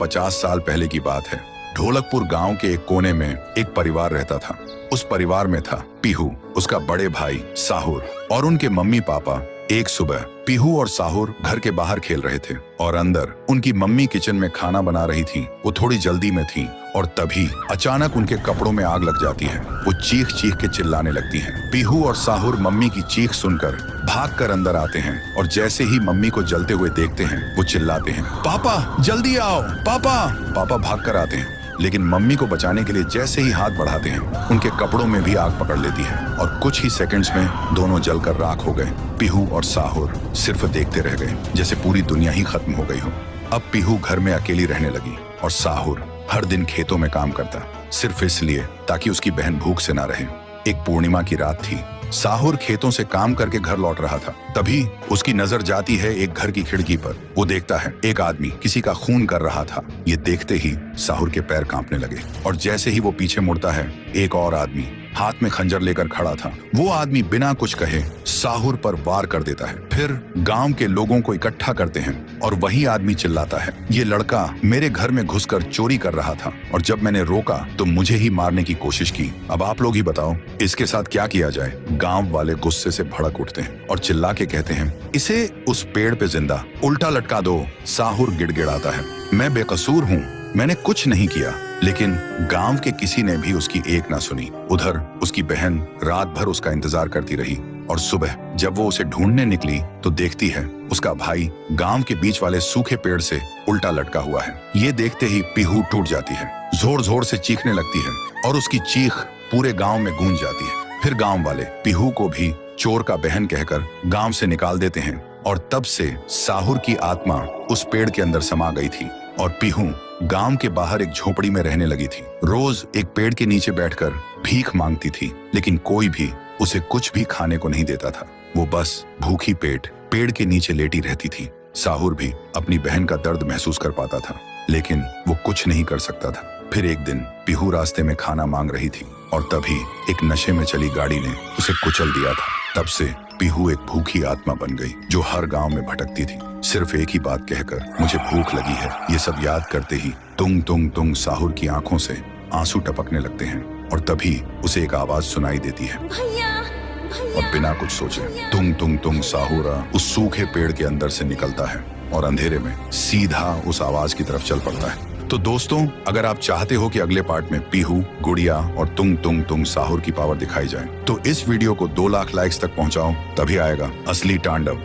50 साल पहले की बात है। ढोलकपुर गांव के एक कोने में एक परिवार रहता था। उस परिवार में था पीहू, उसका बड़े भाई साहुर और उनके मम्मी पापा। एक सुबह पीहू और साहुर घर के बाहर खेल रहे थे और अंदर उनकी मम्मी किचन में खाना बना रही थी। वो थोड़ी जल्दी में थी और तभी अचानक उनके कपड़ों में आग लग जाती है। वो चीख चीख के चिल्लाने लगती हैं। पीहू और साहुर मम्मी की चीख सुनकर भागकर अंदर आते हैं और जैसे ही मम्मी को जलते हुए देखते हैं वो चिल्लाते हैं, पापा जल्दी आओ पापा। पापा भागकर आते हैं लेकिन मम्मी को बचाने के लिए जैसे ही हाथ बढ़ाते हैं उनके कपड़ों में भी आग पकड़ लेती है और कुछ ही सेकंड्स में दोनों जलकर राख हो गए। पीहू और साहुर सिर्फ देखते रह गए जैसे पूरी दुनिया ही खत्म हो गई हो। अब पीहू घर में अकेली रहने लगी और साहुर हर दिन खेतों में काम करता, सिर्फ इसलिए ताकि उसकी बहन भूख से ना रहे। एक पूर्णिमा की रात थी। साहुर खेतों से काम करके घर लौट रहा था। तभी उसकी नजर जाती है एक घर की खिड़की पर। वो देखता है एक आदमी किसी का खून कर रहा था। ये देखते ही साहुर के पैर कांपने लगे और जैसे ही वो पीछे मुड़ता है एक और आदमी हाथ में खंजर लेकर खड़ा था। वो आदमी बिना कुछ कहे साहुर पर वार कर देता है। फिर गांव के लोगों को इकट्ठा करते हैं और वही आदमी चिल्लाता है, ये लड़का मेरे घर में घुसकर चोरी कर रहा था और जब मैंने रोका तो मुझे ही मारने की कोशिश की। अब आप लोग ही बताओ इसके साथ क्या किया जाए। गांव वाले गुस्से से भड़क उठते हैं और चिल्ला के कहते हैं, इसे उस पेड़ पे जिंदा उल्टा लटका दो। साहुर गिड़गिड़ाता है, मैं बेकसूर हूँ, मैंने कुछ नहीं किया। लेकिन गांव के किसी ने भी उसकी एक ना सुनी। उधर उसकी बहन रात भर उसका इंतजार करती रही और सुबह जब वो उसे ढूंढने निकली तो देखती है उसका भाई गांव के बीच वाले सूखे पेड़ से उल्टा लटका हुआ है। ये देखते ही पीहू टूट जाती है, जोर जोर से चीखने लगती है और उसकी चीख पूरे गांव में गूंज जाती है। फिर गांव वाले पीहू को भी चोर का बहन कहकर गांव से निकाल देते हैं और तब से साहुर की आत्मा उस पेड़ के अंदर समा गई थी और पीहू गांव के बाहर एक झोपड़ी में रहने लगी थी। रोज एक पेड़ के नीचे बैठकर भीख मांगती थी लेकिन कोई भी उसे कुछ भी खाने को नहीं देता था। वो बस भूखी पेट पेड़ के नीचे लेटी रहती थी। साहुर भी अपनी बहन का दर्द महसूस कर पाता था लेकिन वो कुछ नहीं कर सकता था। फिर एक दिन पीहू रास्ते में खाना मांग रही थी और तभी एक नशे में चली गाड़ी ने उसे कुचल दिया था। तब से पीहू एक भूखी आत्मा बन गई जो हर गांव में भटकती थी, सिर्फ एक ही बात कहकर, मुझे भूख लगी है। ये सब याद करते ही तुंग तुंग तुंग साहुर की आंखों से आंसू टपकने लगते हैं और तभी उसे एक आवाज सुनाई देती है और बिना कुछ सोचे तुंग तुंग तुंग साहुरा उस सूखे पेड़ के अंदर से निकलता है और अंधेरे में सीधा उस आवाज की तरफ चल पड़ता है। तो दोस्तों, अगर आप चाहते हो कि अगले पार्ट में पीहू, गुड़िया और तुंग तुंग तुंग साहुर की पावर दिखाई जाए तो इस वीडियो को 2 लाख लाइक्स तक पहुंचाओ, तभी आएगा असली तांडव।